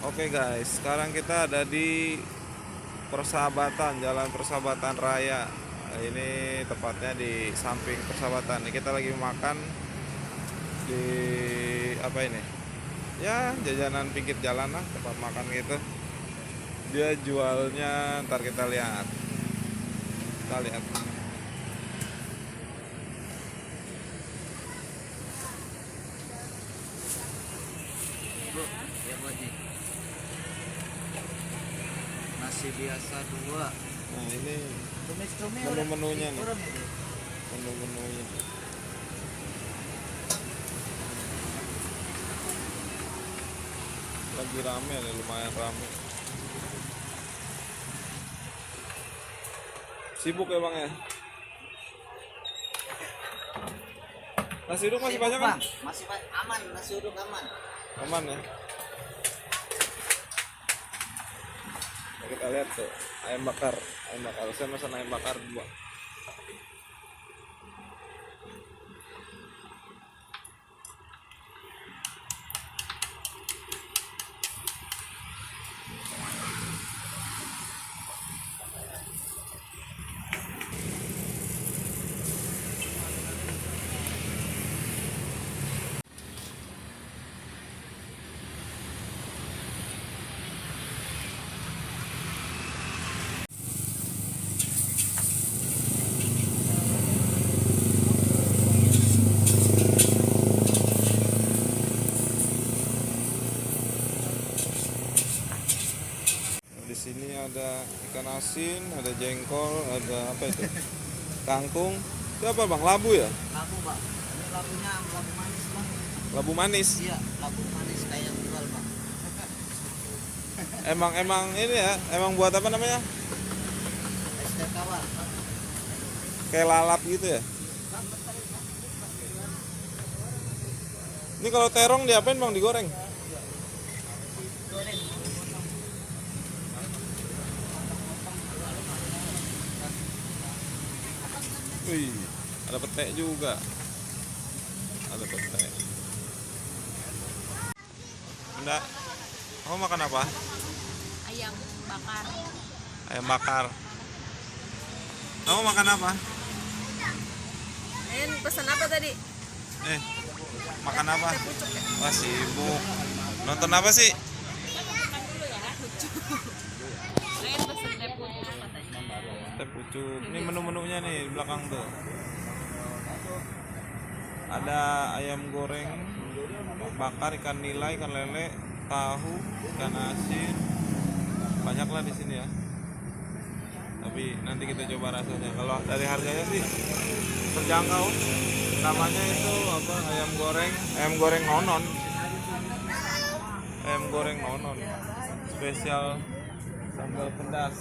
Oke guys, sekarang kita ada di Persahabatan, Jalan Persahabatan Raya. Ini tepatnya di samping Persahabatan. Ini kita lagi makan di apa ini? Ya, jajanan pinggir jalan lah, tempat makan gitu. Dia jualnya, ntar kita lihat. Kita lihat. Bro, ya buat nih. Nasi biasa 2. Nah, ini Tumis-tumis menu-menunya nih. kurang ini. Menu-menunya. Lagi rame nih, lumayan rame. Sibuk ya bang ya? Nasi uduk masih Sibuk, banyak kan? Bang. Masih aman, nasi uduk aman. Aman ya? Nah, kita lihat tuh ayam bakar. Saya pesan ayam bakar 2. Di sini ada ikan asin, ada jengkol, ada apa itu? Kangkung. Itu apa bang? Labu ya? Labu, Bang. Ini labunya labu manis, Bang. Labu manis. Iya, labu manis kayak yang jual, Bang. Emang ini ya? Emang buat apa namanya? Es teh tawar. Kayak lalap gitu ya? Ini kalau terong diapain bang? Digoreng? Wih, ada petek juga. Ada petek. Enggak. Kamu makan apa? Ayam bakar. Ayam bakar. Kamu makan apa? Pesan apa tadi? Makan apa? Teh pucuk ya? Wah sibuk. Nonton apa sih? Pesan teh pucuk katanya. Teh pucuk. Ini menu-menunya nih di belakang tuh. Ada ayam goreng bakar, ikan nila, ikan lele, tahu, ikan asin. Banyak lah di sini ya. Tapi nanti kita coba rasanya. Kalau dari harganya sih terjangkau. Namanya itu apa? Ayam goreng nonon. Ayam goreng nonon. Spesial sambal pedas.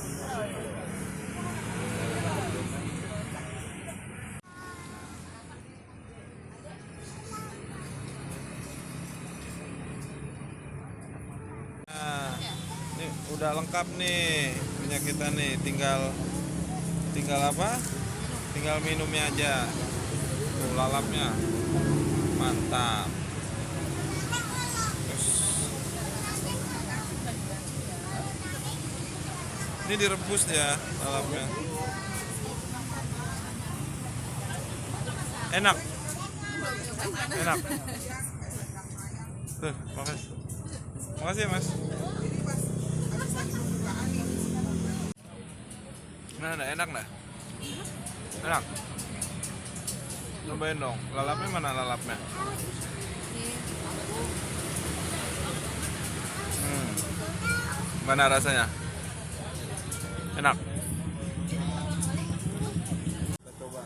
Nah, ini udah lengkap nih punya kita nih, tinggal apa? Tinggal minumnya aja. Tuh lalapnya. Mantap. Terus, ini direbus ya lalapnya. Enak. Enak. Tuh, makasih. Makasih ya, Mas. Nah, enak dah. Enak. Cobain dong. Lalapnya mana lalapnya? Mana rasanya? Enak. Kita coba.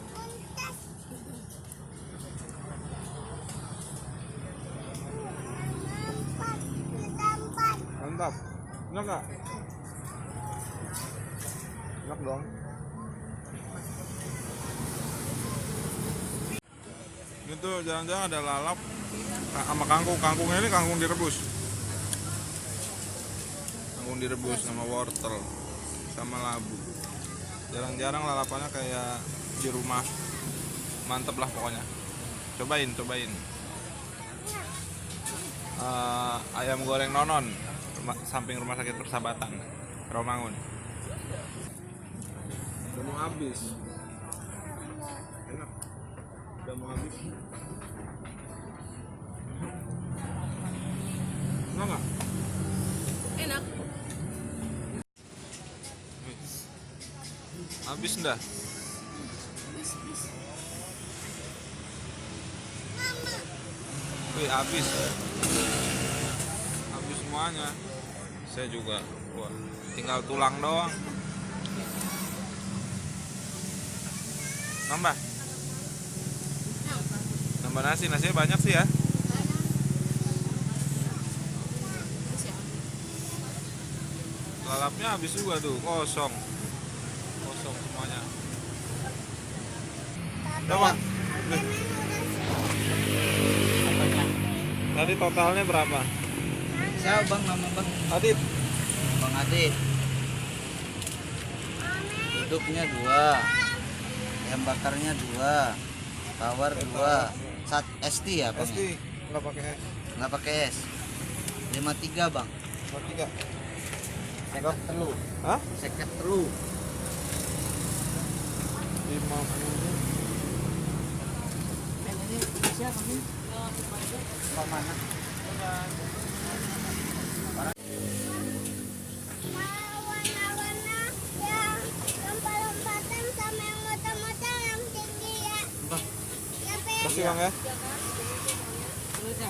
Mantap. Enak nggak? Enak dong. Itu jangan-jangan ada lalap sama kangkung. Kangkungnya ini kangkung direbus. Kangkung direbus sama wortel sama labu. Jarang-jarang lalapannya kayak di rumah. Mantep lah pokoknya. Cobain. Ayam goreng nonon. samping rumah sakit Persahabatan, Rawamangun. Udah mau habis. Enak. Udah mau habis. Enggak? Enak. Habis dah. Wih, habis. Habis semuanya. Saya juga. Wah, tinggal tulang doang. Nambah. Nambah nasi, nasinya banyak sih ya. Lalapnya habis juga tuh, kosong. Kosong semuanya. Coba. Tadi totalnya berapa? Siapa bang nama bang? Adit. Bang Adit. Duduknya 2, ayam bakarnya 2, tawar 2, ST ya bang? ST nggak pakai es. Nggak pakai es. 53 bang. 3. Seket telu. Hah? Seket telu. 50. Siapa nih? Pak mana? Warna-warna yang lompat-lompatan sama yang motor-motor yang tinggi ya. Bang, Ya, Pe. kasih bang ya. Ayo, Pe.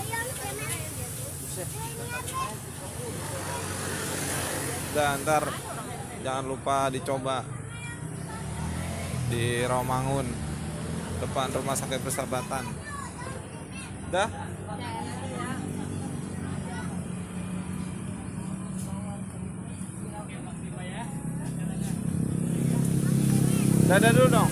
Dan ntar jangan lupa dicoba di Rawamangun, depan rumah sakit Persahabatan. Dah? Dadah dulu dong.